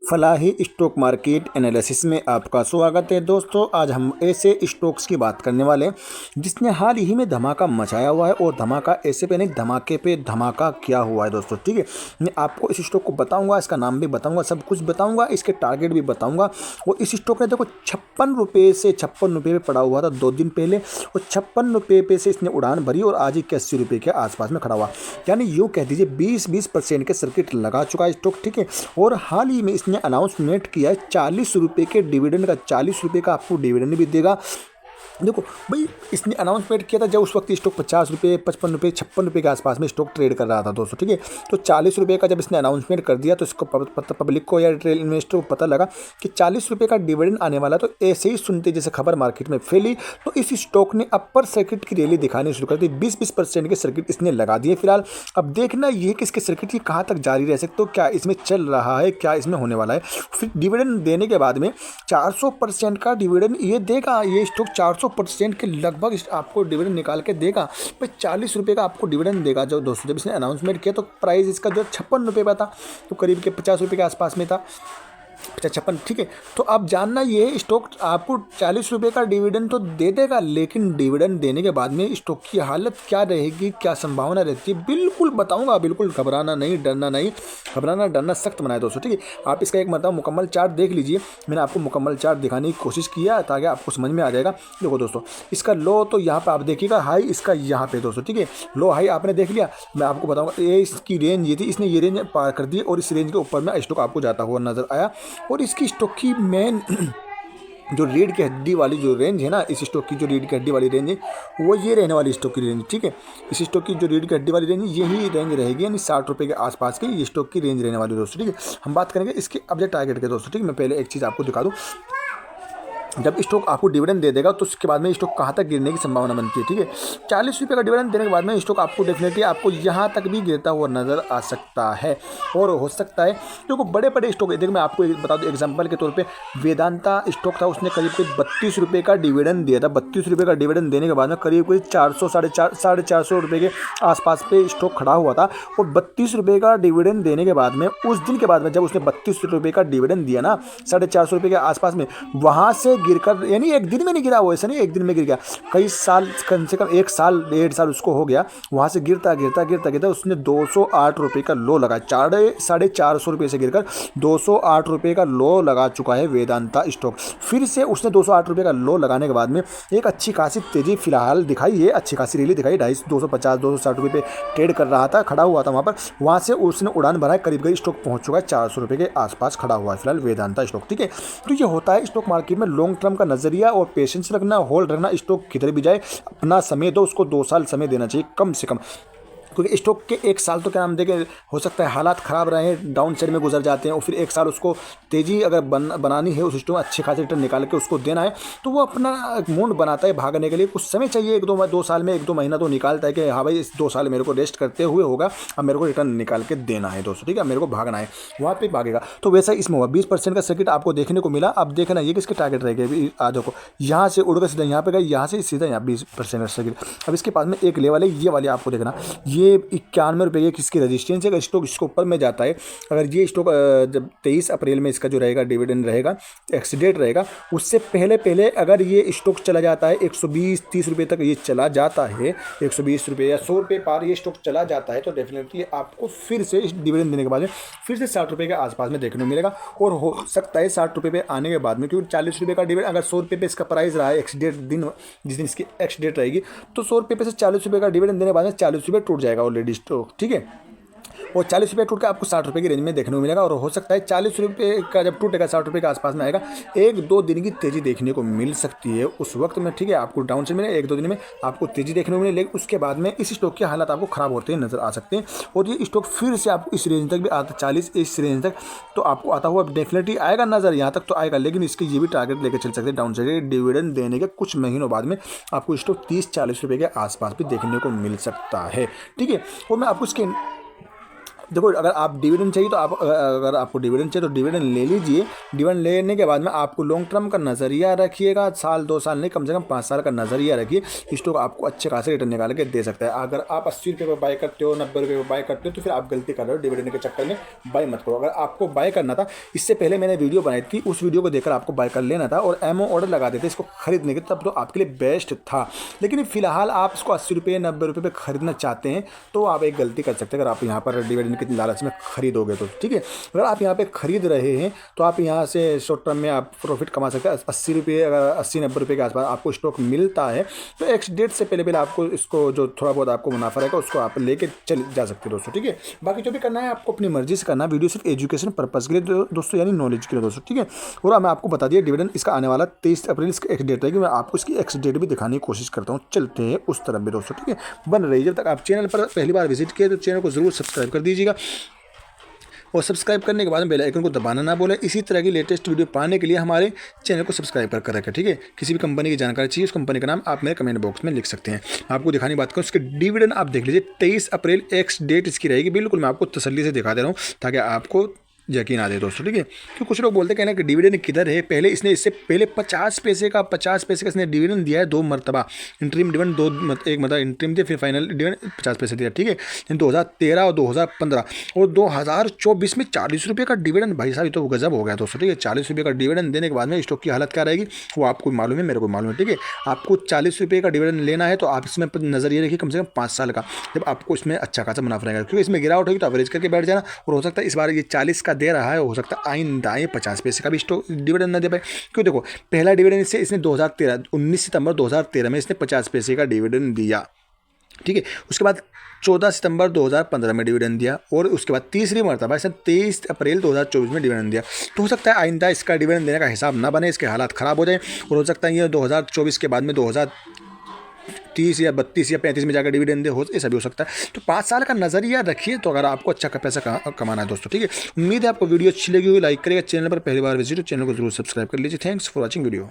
Falahi stock market analysis में आपका स्वागत है दोस्तों। आज हम ऐसे स्टॉक्स की बात करने वाले हैं जिसने हाल ही में धमाका मचाया हुआ है, और धमाका ऐसे पे नहीं, धमाके पे धमाका क्या हुआ है दोस्तों। ठीक है, मैं आपको इस स्टॉक को बताऊंगा, इसका नाम भी बताऊंगा, सब कुछ बताऊंगा, इसके टारगेट भी बताऊंगा। और इस स्टॉक ने देखो 56 रुपये से 56 रुपये पे पड़ा हुआ था 2 दिन पहले, और 56 रुपये पे से इसने उड़ान भरी और आज 81 रुपये के आसपास में खड़ा हुआ, यानी यूँ कह दीजिए 20% के सर्किट लगा चुका है स्टॉक। ठीक है, और हाल ही में इसने अनाउंसमेंट किया है 40 रुपये के डिविडेंड का, 40 रुपये का आपको डिविडेंड भी देगा। देखो भाई, इसने अनाउंसमेंट किया था जब उस वक्त स्टॉक 50 रुपये, 55 रुपये, 56 रुपये के आसपास में स्टॉक ट्रेड कर रहा था दोस्तों। ठीक है, तो 40 रुपये का जब इसने अनाउंसमेंट कर दिया तो इसको पब्लिक को या रिटेल इन्वेस्टर को पता लगा कि 40 रुपये का डिविडेंड आने वाला। तो ऐसे ही सुनते जैसे खबर मार्केट में फैली, तो इस स्टॉक ने अपर सर्किट की रैली दिखानी शुरू कर दी। 20% के सर्किट इसने लगा दिए फिलहाल। अब देखना ये कि इसके सर्किट ये कहाँ तक जारी रह सकते, तो क्या इसमें चल रहा है, क्या इसमें होने वाला है। फिर डिविडेंड देने के बाद में 400% का डिविडेंड ये देगा। ये स्टॉक 400% के लगभग आपको डिविडेंड निकाल के देगा। भाई 40 रुपये का आपको डिविडेंड देगा जो दोस्तों। जब इसने अनाउंसमेंट किया तो प्राइस इसका जो 56 रुपये का था, तो करीब के 50 रुपये के आसपास में था, 56। ठीक है, तो अब जानना ये स्टॉक आपको 40 रुपये का डिविडेंड तो दे देगा, लेकिन डिविडेंड देने के बाद में स्टॉक की हालत क्या रहेगी, क्या संभावना रहती है, बिल्कुल बताऊंगा। बिल्कुल घबराना नहीं, डरना नहीं, घबराना डरना सख्त मना है दोस्तों। ठीक है, आप इसका एक मतलब मुकम्मल चार्ट देख लीजिए। मैंने आपको मुकम्मल चार्ट दिखाने की कोशिश किया ताकि आपको समझ में आ जाएगा। देखो दोस्तों, इसका लो तो यहाँ पर आप देखिएगा, हाई इसका यहाँ पे दोस्तों। ठीक है, लो हाई आपने देख लिया। मैं आपको बताऊँगा ये इसकी रेंज ये थी, इसने ये रेंज पार कर दी और इस रेंज के ऊपर में स्टॉक आपको जाता हुआ नजर आया। और इसकी स्टॉक की मेन जो रीढ़ की हड्डी वाली जो रेंज है ना, इस स्टॉक की जो रीढ़ की हड्डी वाली रेंज है वो ये रहने वाली स्टॉक की रेंज। ठीक है, इस स्टॉक की जो रीढ़ की हड्डी वाली रेंज यही रेंज रहेगी, यानी 60 रुपये के आसपास की ये स्टॉक की रेंज रहने वाली दोस्तों। ठीक है, हम बात करेंगे इसके अपडेट टारगेट के दोस्तों। ठीक है, मैं पहले एक चीज़ आपको दिखा दूँ। जब स्टॉक आपको डिविडेंड दे देगा तो उसके बाद में स्टॉक कहाँ तक गिरने की संभावना बनती है। ठीक है, 40 रुपये का डिविडेंड देने के बाद में स्टॉक आपको डेफिनेटली आपको यहाँ तक भी गिरता हुआ नजर आ सकता है, और हो सकता है क्योंकि बड़े बड़े स्टॉक देखो। मैं आपको बता दूँ एग्जांपल के तौर पे, वेदांता स्टॉक था, उसने करीब 32 रुपये का डिविडेंड दिया था। 32 रुपये का डिविडेंड देने के बाद में करीब 400 साढ़े चार सौ रुपये के आसपास पे स्टॉक खड़ा हुआ था। और 32 रुपये का डिविडेंड देने के बाद में उस दिन के बाद में जब उसने 32 रुपये का डिविडेंड दिया ना, 450 रुपये के आसपास में, वहाँ से गिरकर, यानी एक दिन में नहीं गिरा वो, ऐसा नहीं एक दिन में गिर गया, कई साल, कम से कम 1 साल 1.5 साल उसको हो गया। वहाँ से गिरता गिरता गिरता गिरता उसने 208 रुपये का लो लगा। 450 रुपये से गिरकर 208 रुपये का लो लगा चुका है वेदांता स्टॉक। फिर से उसने 208 रुपये का लो लगाने के बाद में एक अच्छी खासी तेजी फिलहाल दिखाई है, अच्छी खासी रैली दिखाई। 250 260 रुपये पे ट्रेड कर रहा था, खड़ा हुआ था वहाँ पर। वहाँ से उसने उड़ान भरा, करीब स्टॉक पहुँच चुका है 400 रुपये के आसपास खड़ा हुआ है फिलहाल वेदांता स्टॉक। ठीक है, तो ये होता है स्टॉक मार्केट में लॉन्ग टर्म का नजरिया और पेशेंस रखना, होल्ड रखना। स्टॉक किधर भी जाए अपना समय दो, उसको 2 साल समय देना चाहिए कम से कम, क्योंकि स्टॉक के 1 साल तो क्या नाम देखें, हो सकता है हालात ख़राब रहे, डाउन साइड में गुजर जाते हैं, और फिर 1 साल उसको तेज़ी अगर बनानी है, उस स्टॉक में अच्छे खासे रिटर्न निकाल के उसको देना है, तो वो अपना मूड बनाता है भागने के लिए। कुछ समय चाहिए, 2 साल में 1-2 महीना तो निकालता है कि हाँ भाई इस 2 साल मेरे को रेस्ट करते हुए होगा, अब मेरे को रिटर्न निकाल के देना है दोस्तों। ठीक है, मेरे को भागना है, वहाँ पर भागेगा। तो वैसा ही इसमें हुआ, 20% का सर्किट आपको देखने को मिला। अब देखना ये किसके टारगेट रहेगा। आज देखो यहाँ से उड़कर सीधा यहाँ पे गए, यहाँ से सीधा यहाँ 20% का सर्किट। अब इसके पास में एक लेवल है, ये वाली आपको देखना, ये 91 रुपये की किसकी रजिस्टेंस है। अगर स्टॉक इसके ऊपर में जाता है, अगर ये स्टॉक जब 23 अप्रैल में इसका जो रहेगा डिविडेंड रहेगा, एक्सीडेंट रहेगा, उससे पहले अगर ये स्टॉक चला जाता है 120-30 रुपये तक, ये चला जाता है 120 रुपये या 100 रुपये पार ये स्टॉक चला जाता है, तो डेफिनेटली आपको फिर से इस डिविडेंड देने के बाद में फिर से 60 रुपये के आसपास में देखने को मिलेगा। और हो सकता है 60 रुपये पे आने के बाद में, क्योंकि 40 रुपये का डिविडेंड, अगर 100 रुपये पे इसका प्राइस रहा है एक्सीडेंट दिन, जिस दिन इसकी एक्सीडेंट रहेगी, तो 100 रुपये पे से 40 रुपये का डिविडेंड देने के बाद में 40 रुपये टूट जाएगा ऑलरेडी स्टॉक। ठीक है, और 40 रुपये टूट के आपको 60 रुपये की रेंज में देखने को मिलेगा। और हो सकता है 40 रुपये का जब टूटेगा 60 रुपये के आसपास में आएगा, 1-2 दिन की तेज़ी देखने को मिल सकती है उस वक्त में। ठीक है, आपको डाउन से मिलेगा, 1-2 दिन में आपको तेज़ी देखने को मिलेगी, लेकिन उसके बाद में इस स्टॉक के हालात आपको ख़राब होते हैं नजर आ सकते हैं। और ये स्टॉक फिर से आपको इस रेंज तक भी आता, 40 इस रेंज तक तो आपको आता हुआ डेफिनेटली आएगा नजर, यहाँ तक तो आएगा। लेकिन इसके ये भी टारगेट लेकर चल सकते हैं डाउन साइड, डिविडेंड देने के कुछ महीनों बाद में आपको स्टॉक 30-40 रुपये के आसपास भी देखने को मिल सकता है। ठीक है, और मैं आपको इसके देखो अगर आप डिविडेंड चाहिए तो अगर आपको डिविडेंड चाहिए तो डिविडेंड ले लीजिए। डिविडेंड लेने के बाद में आपको लॉन्ग टर्म का नज़रिया रखिएगा, साल 2 साल नहीं, कम से कम 5 साल का नज़रिया रखिए। स्टॉक आपको अच्छे खासे रिटर्न निकाल के दे सकता है। अगर आप 80 रुपये पर बाय करते हो, 90 रुपये पर बाय करते हो, तो फिर आप गलती कर रहे हो, डिविडेंड के चक्कर में बाय मत करो। अगर आपको बाय करना था, इससे पहले मैंने वीडियो बनाई थी, उस वीडियो को देखकर आपको बाय कर लेना था और एमओ ऑर्डर लगा देते इसको खरीदने के, तब तो आपके लिए बेस्ट था। लेकिन फिलहाल आप इसको 80 रुपये 90 रुपये पर खरीदना चाहते हैं तो आप एक गलती कर सकते हैं। अगर आप यहाँ पर डिविडेंड के लालच में खरीदोगे तो ठीक है। अगर आप यहाँ पे खरीद रहे हैं तो आप यहाँ से शॉर्ट टर्म में आप प्रॉफिट कमा सकते हैं। 80 रुपये, अगर 80-90 रुपये के आसपास आपको स्टॉक मिलता है तो एक्स डेट से पहले आपको इसको जो थोड़ा बहुत आपको मुनाफा रहेगा उसको आप लेके चल जा सकते हैं दोस्तों, ठीक है। बाकी जो भी करना है आपको अपनी मर्जी से करना है। वीडियो सिर्फ एजुकेशन पर्पज़ के लिए दोस्तों, यानी नॉलेज के लिए दोस्तों, ठीक है। और मैं आपको बता दिया डिविडेंड इसका आने वाला 23 अप्रैल इसका एक्स डेट है कि मैं आपको इसकी एक्स डेट भी दिखाने की कोशिश करता हूँ। चलते हैं उस तरफ भी दोस्तों, ठीक है। बन रही, जब तक आप चैनल पर पहली बार विजिट किए तो चैनल को जरूर सब्सक्राइब कर दीजिएगा और सब्सक्राइब करने के बाद में बेल आइकन को दबाना ना भूलें। इसी तरह की लेटेस्ट वीडियो पाने के लिए हमारे चैनल को सब्सक्राइब कर रखें, ठीक है। किसी भी कंपनी की जानकारी चाहिए, उस कंपनी का नाम आप मेरे कमेंट बॉक्स में लिख सकते हैं। आपको दिखाने की बात करूँ, उसके डिविडेंड आप देख लीजिए, 23 अप्रैल एक्स डेट इसकी रहेगी। बिल्कुल मैं आपको तसल्ली से दिखा दे रहा हूँ ताकि आपको यकीन आ जाए दोस्तों, ठीक है। तो कुछ लोग बोलते हैं कि डिविडेंड किधर है। पहले इसने इससे पहले 50 पैसे का इसने डिविडेंड दिया है 2 मरतबा। इंटरिम डिविडेंड 2, एक मतलब इंटरिम दिया, फिर फाइनल डिविडेंड 50 पैसे दिया, ठीक है। 2013 और 2015 और 2024 में 40 रुपये का डिविडेंड। भाई साहब ये तो गजब हो गया दोस्तों, ठीक है। 40 रुपये का डिविडेंड देने के बाद में स्टॉक की हालत क्या रहेगी वो आपको मालूम है, मेरे को मालूम है, ठीक है। आपको 40 रुपये का डिविडेंड लेना है तो आप इसमें नज़र ये रखिए कम से कम 5 साल का, जब आपको इसमें अच्छा खासा मुनाफा रहेगा। क्योंकि इसमें गिरावट होगी तो एवरेज करके बैठ जाना, और हो सकता है इस बार ये 40 का दे रहा है, हो सकता है आइंदा 50 पैसे का भी स्टॉक डिविडेंड न दे पाए। क्यों, देखो पहला डिविडेंड इसने 19 सितंबर 2013 में इसने 50 पैसे का डिविडेंड दिया, ठीक है। उसके बाद 14 सितंबर 2015 में डिविडेंड दिया और उसके बाद तीसरी मरतबा इसने 23 अप्रैल 2024 में डिविडेंड दिया। तो हो सकता है आइंदा इसका डिविडेंड देने का हिसाब ना बने, इसके हालात ख़राब हो जाए और हो सकता है ये 2024 के बाद में 2030 या 32 या 35 में जाकर डिविडेंड दे, ऐसा भी हो सकता है। तो 5 साल का नज़रिया रखिए तो अगर आपको अच्छा पैसा कमाना है दोस्तों, ठीक है। उम्मीद है आपको वीडियो अच्छी लगी हुई, लाइक करिएगा। चैनल पर पहली बार विजिट हो चैनल को जरूर सब्सक्राइब कर लीजिए। Thanks for watching video.